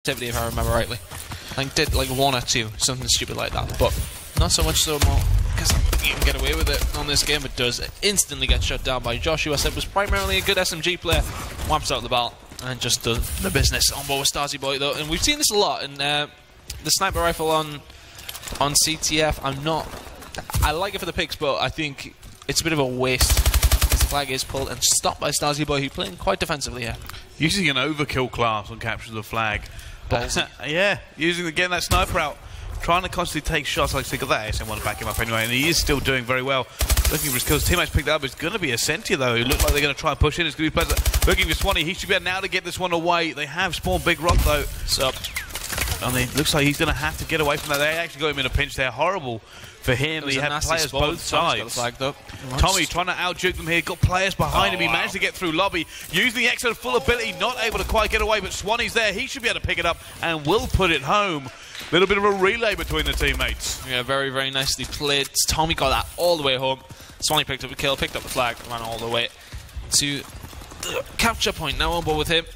activity, if I remember rightly. I think did like 1 or 2, something stupid like that, but not so much so more, because you can get away with it on this game. It does instantly get shut down by Josh, who I said was primarily a good SMG player, wipes out the battle, and just does the business on board with Stasi Boy though. And we've seen this a lot, and the sniper rifle on CTF, I like it for the picks, but I think it's a bit of a waste, because the flag is pulled and stopped by Stasi Boy, who's playing quite defensively here. Using an overkill class on capture the flag. Yeah, getting that sniper out, trying to constantly take shots. Like I said, got that ASM1 to back him up anyway, and he is still doing very well. Looking for his kills. Teammates picked up. It's going to be Ascentia though, who look like they're going to try and push in. It's going to be Pleasant. Looking for Swanee. He should be able now to get this one away. They have spawned Big Rock though. And it looks like he's going to have to get away from that. They actually got him in a pinch there. Horrible for him. He had players both sides. Tommy trying to out-juke them here. Got players behind him. He managed to get through lobby. Using the X at full ability. Not able to quite get away, but Swanee's there. He should be able to pick it up and will put it home. Little bit of a relay between the teammates. Yeah, very, very nicely played. Tommy got that all the way home. Swanee picked up a kill, picked up the flag, ran all the way to the capture point. Now on board with him.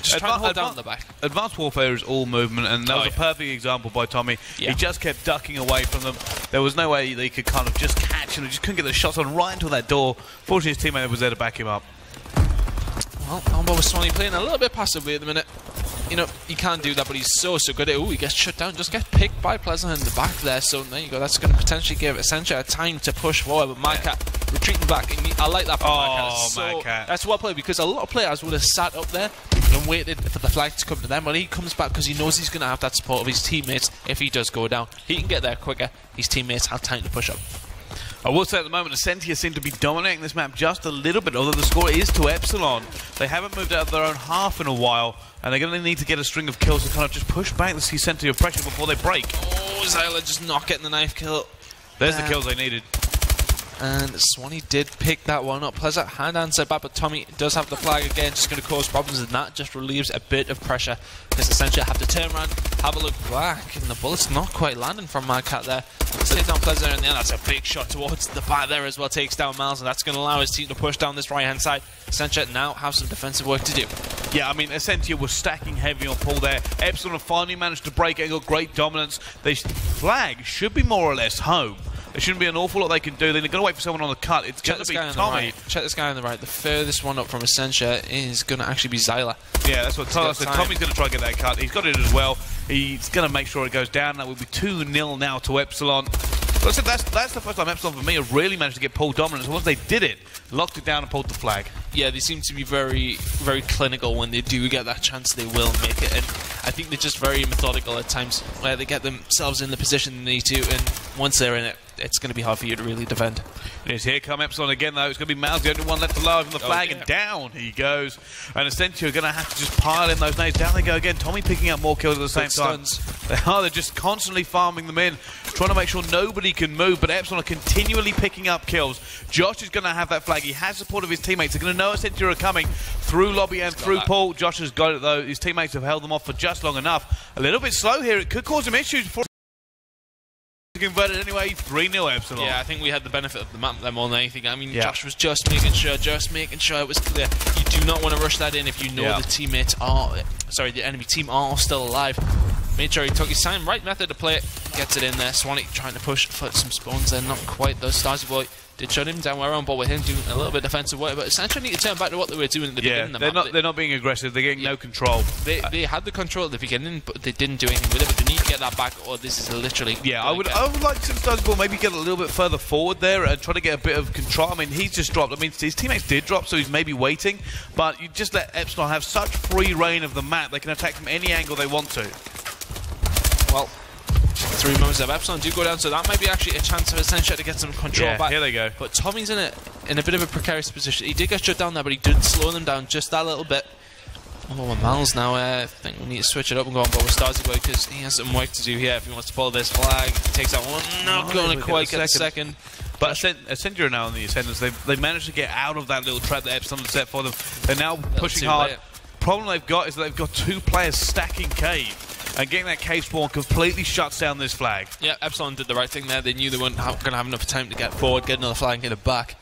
Just trying to hold down the back. Advanced Warfare is all movement, and that was a perfect example by Tommy. He just kept ducking away from them. There was no way they could kind of just catch him. He just couldn't get the shots on right into that door. Fortunately, his teammate was there to back him up. Well, on board with Swanee playing a little bit passively at the minute. You know, he can't do that, but he's so good at it. Ooh, he gets shut down, just gets picked by Pleasant in the back there. So there you go. That's going to potentially give Ascentia time to push forward. But MyCat retreating back. And I like that from MyCat. MyCat. That's well played, because a lot of players would have sat up there and waited for the flag to come to them. But he comes back because he knows he's going to have that support of his teammates if he does go down. He can get there quicker. His teammates have time to push up. I will say at the moment, Ascentia seem to be dominating this map just a little bit, although the score is to Epsilon. They haven't moved out of their own half in a while, and they're going to need to get a string of kills to kind of just push back the Ascentia of pressure before they break. Oh, Zyla just not getting the knife kill. There's the kills they needed. And Swanee did pick that one up. Pleasant hand answered back, but Tommy does have the flag again, just going to cause problems, and that just relieves a bit of pressure, because Ascentia have to turn around, have a look back, and the bullet's not quite landing from MyCat there. Takes down Pleasant, and then that's a big shot towards the back there as well. Takes down Miles, and that's going to allow his team to push down this right-hand side. Ascentia now have some defensive work to do. Yeah, I mean, Ascentia was stacking heavy on Paul there. Epsilon have finally managed to break it and got great dominance. The flag should be more or less home. There shouldn't be an awful lot they can do. They're going to wait for someone on the cut. It's going to be Tommy. Check this guy on the right. The furthest one up from Ascentia is going to actually be Zyla. Yeah, that's what Tyler said. Tommy's going to try and get that cut. He's got it as well. He's going to make sure it goes down. That will be 2-0 now to Epsilon. But I said that's the first time Epsilon for me have really managed to get Paul dominance. And once they did it, locked it down and pulled the flag. Yeah, they seem to be very, very clinical when they do get that chance. They will make it, and I think they're just very methodical at times, where they get themselves in the position they need to, and once they're in it, it's going to be hard for you to really defend. Yes, here come Epsilon again though. It's going to be Miles, the only one left alive from the flag, and down he goes. And Ascentia are going to have to just pile in those nades. Down they go again. Tommy picking up more kills at the same time. They're just constantly farming them in, trying to make sure nobody can move, but Epsilon are continually picking up kills. Josh is going to have that flag. He has support of his teammates. They're going to know Ascentia are coming through lobby and through Paul. Josh has got it though. His teammates have held them off for just long enough. A little bit slow here. It could cause him issues before converted anyway. 3-0 Epsilon. Yeah, I think we had the benefit of the map there more than anything. I mean, Josh was just making sure it was clear. You do not want to rush that in if you know the enemy team are still alive. Made sure he took his time. Right method to play it. Gets it in there. Swanee trying to push for some spawns there. Not quite though. Stasi Boy did shut him down. We're on board with him doing a little bit of defensive work, but essentially need to turn back to what they were doing at the beginning of the map. They're not being aggressive. They're getting no control. They had the control at the beginning, but they didn't do anything with it. But they need to get that back, or this is literally. Yeah, I would like to see Stasi Boy maybe get a little bit further forward there and try to get a bit of control. I mean, he's just dropped. I mean, his teammates did drop, so he's maybe waiting. But you just let Epsilon have such free reign of the map. They can attack from any angle they want to. Well, 3 moments of Epsilon do go down, so that might be actually a chance for Ascentia to get some control back. Here they go. But Tommy's in a bit of a precarious position. He did get shut down there, but he did slow them down just that little bit. Oh, Miles now. I think we need to switch it up and go on board with Stasi Boy, because he has some work to do here if he wants to pull this flag. He takes that one. Not going to quite get a second. But Ascentia are now in the ascendants. They've managed to get out of that little trap that Epsilon had set for them. They're now pushing hard. Problem they've got is that they've got 2 players stacking cave. And getting that cave spawn completely shuts down this flag. Yeah, Epsilon did the right thing there. They knew they weren't going to have enough time to get forward, get another flag, and get it back.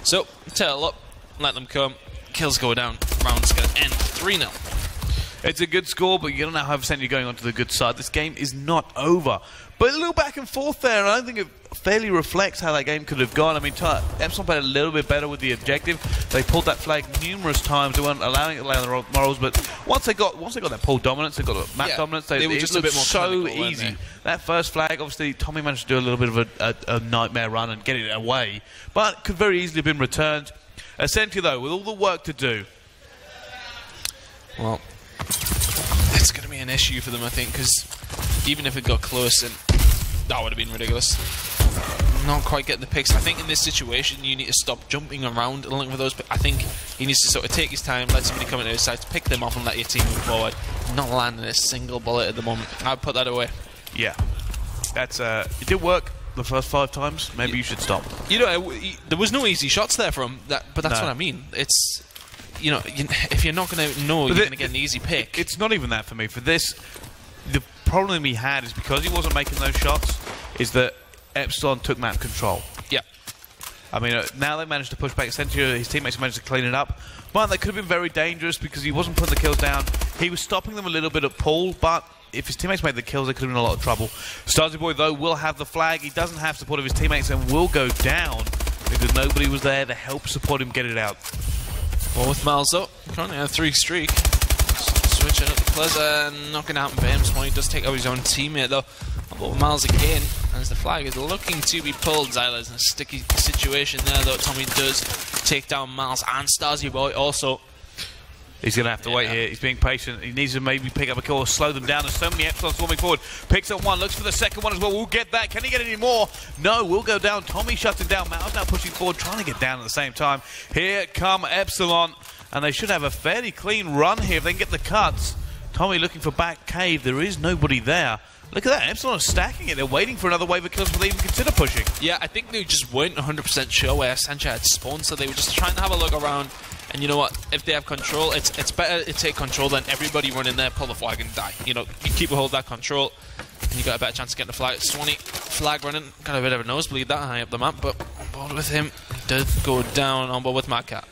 So, tail up, let them come. Kills go down. Round's going to end 3-0. It's a good score, but you don't know how Ascentia going on to the good side. This game is not over. But a little back and forth there, and I don't think it fairly reflects how that game could have gone. I mean, Epsilon played a little bit better with the objective. They pulled that flag numerous times. They weren't allowing it to lay on the morals, but once they got that pole dominance, they got the map dominance. They were just a bit more so easy. That first flag, obviously, Tommy managed to do a little bit of a nightmare run and get it away, but could very easily have been returned. Ascentia, though, with all the work to do. Well, it's going to be an issue for them, I think, because even if it got close, and that would have been ridiculous. Not quite getting the picks. I think in this situation, you need to stop jumping around and looking for those. But I think he needs to sort of take his time, let somebody come into his side, pick them off, and let your team move forward. Not landing a single bullet at the moment. I'd put that away. Yeah, that's it did work the first 5 times. Maybe you should stop. You know, there was no easy shots there from that, but that's what I mean. It's, you know, if you're not going to know, you're going to get an easy pick. It's not even that for me. For this, the problem he had is because he wasn't making those shots, is that Epsilon took map control. Yeah. I mean, now they managed to push back Ascentia, his teammates managed to clean it up. But that could have been very dangerous because he wasn't putting the kills down. He was stopping them a little bit at pull, but if his teammates made the kills, they could have been in a lot of trouble. Starzy Boy, though, will have the flag. He doesn't have support of his teammates and will go down because nobody was there to help support him get it out. Well, with Miles up, currently on a 3 streak. Switching up the Pleasure, not going to happen for him. Swanee does take out his own teammate, though. But with Miles again, as the flag is looking to be pulled. Zyla's in a sticky situation there, though. Tommy does take down Miles and Starzy Boy also. He's going to have to wait here. He's being patient. He needs to maybe pick up a kill or slow them down. There's so many Epsilon swarming forward. Picks up one, looks for the second one as well. We'll get that. Can he get any more? No, we'll go down. Tommy shuts him down. Miles now pushing forward, trying to get down at the same time. Here come Epsilon, and they should have a fairly clean run here if they can get the cuts. Tommy looking for back cave. There is nobody there. Look at that. Epsilon are stacking it. They're waiting for another wave of kills before they even consider pushing. Yeah, I think they just weren't 100% sure where Ascentia had spawned, so they were just trying to have a look around. And you know what? If they have control, it's better to take control than everybody run in there, pull the flag and die. You know, you keep a hold of that control, and you got a better chance of getting the flag. Swanee, flag running, got a bit of a nosebleed that high up the map, but on board with him, did go down on board with Mad Cat.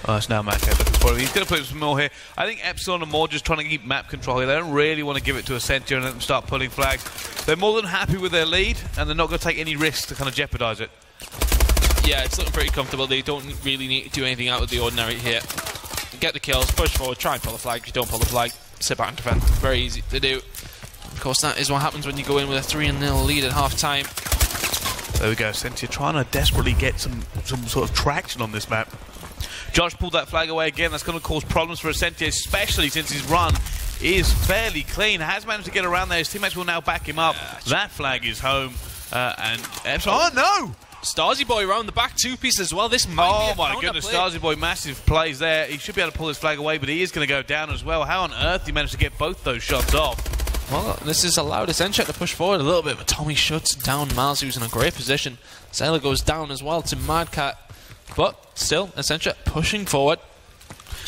Oh, it's now Mad Cat looking for him. He's going to put some more here. I think Epsilon are more just trying to keep map control here. They don't really want to give it to Ascentia and let them start pulling flags. They're more than happy with their lead, and they're not going to take any risks to kind of jeopardize it. Yeah, it's looking pretty comfortable. They don't really need to do anything out of the ordinary here. Get the kills, push forward, try and pull the flag. If you don't pull the flag, sit back and defend. Very easy to do. Of course, that is what happens when you go in with a 3-0 lead at half-time. There we go. Ascentia trying to desperately get some sort of traction on this map. Josh pulled that flag away again. That's going to cause problems for Ascentia, especially since his run is fairly clean. Has managed to get around there. His teammates will now back him up. That flag is home. And Epsilon... Oh, no! Starzy Boy around the back 2-piece as well. This might be a my goodness, Starzy Boy, massive plays there. He should be able to pull his flag away, but he is going to go down as well. How on earth he managed to get both those shots off? Well, this has allowed Ascentia to push forward a little bit, but Tommy shuts down Miles, who's in a great position. Zyla goes down as well to Mad Cat, but still, Ascentia pushing forward.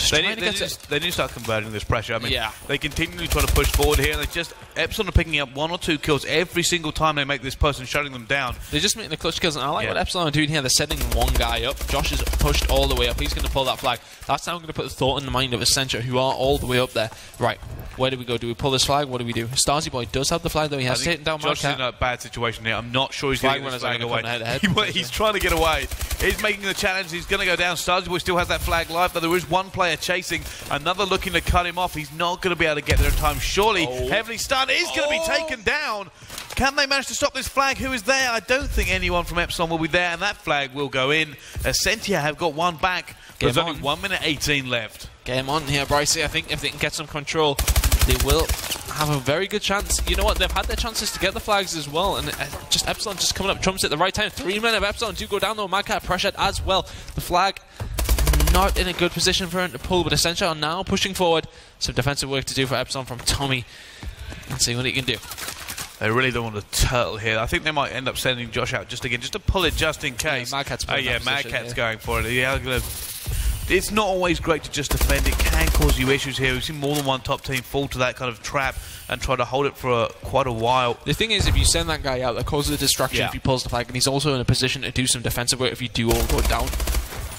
They need to start converting this pressure. I mean, they continually try to push forward here, and they just... Epsilon are picking up 1 or 2 kills every single time they make this push and shutting them down. They're just making the clutch kills, and I like what Epsilon are doing here. They're setting one guy up. Josh is pushed all the way up. He's going to pull that flag. That's now going to put the thought in the mind of Ascentia, who are all the way up there. Right, where do we go? Do we pull this flag? What do we do? Starzy Boy does have the flag, though. He has taken down Mad Cat. Josh is in a bad situation here. I'm not sure he's going to get this flag away. He's trying to get away. He's making the challenge. He's going to go down. Starzy Boy still has that flag live, but there is one player chasing. Another looking to cut him off. He's not going to be able to get there in time. Surely, heavily stunned. Is going to be taken down. Can they manage to stop this flag? Who is there? I don't think anyone from Epsilon will be there, and that flag will go in. Ascentia have got one back. There's only 1 minute 18 left. Game on here, Brycey. I think if they can get some control, they will have a very good chance. You know what? They've had their chances to get the flags as well, and just Epsilon just coming up trumps at the right time. 3 men of Epsilon do go down, though. Mad Cat pressured as well. The flag not in a good position for him to pull, but Ascentia are now pushing forward. Some defensive work to do for Epsilon from Tommy. Let's see what he can do. They really don't want to turtle here. I think they might end up sending Josh out just again, just to pull it just in case. Mad Cat's Mad Cat's going for it. It's not always great to just defend. It can cause you issues here. We've seen more than one top team fall to that kind of trap and try to hold it for quite a while. The thing is, if you send that guy out, that causes a distraction if he pulls the flag, and he's also in a position to do some defensive work if you do all go down.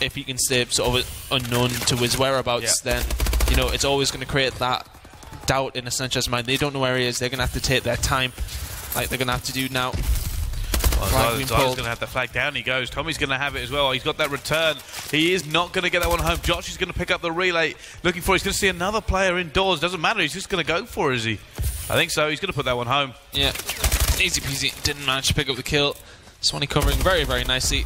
If he can stay sort of unknown to his whereabouts, then, you know, it's always going to create that doubt in Ascentia's mind. They don't know where he is. They're going to have to take their time, like they're going to have to do now. Zyla's going to have the flag down. He goes. Tommy's going to have it as well. He's got that return. He is not going to get that one home. Josh is going to pick up the relay. Looking for. He's going to see another player indoors. Doesn't matter. He's just going to go for it, is he? I think so. He's going to put that one home. Yeah. Easy peasy. Didn't manage to pick up the kill. Swanee covering very, very nicely.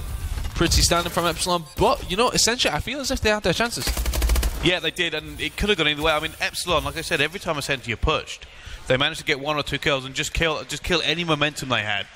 Pretty standing from Epsilon. But, you know, Ascentia, I feel as if they had their chances. Yeah, they did. And it could have gone either way. I mean, Epsilon, like I said, every time Ascentia pushed, they managed to get 1 or 2 kills and just kill any momentum they had.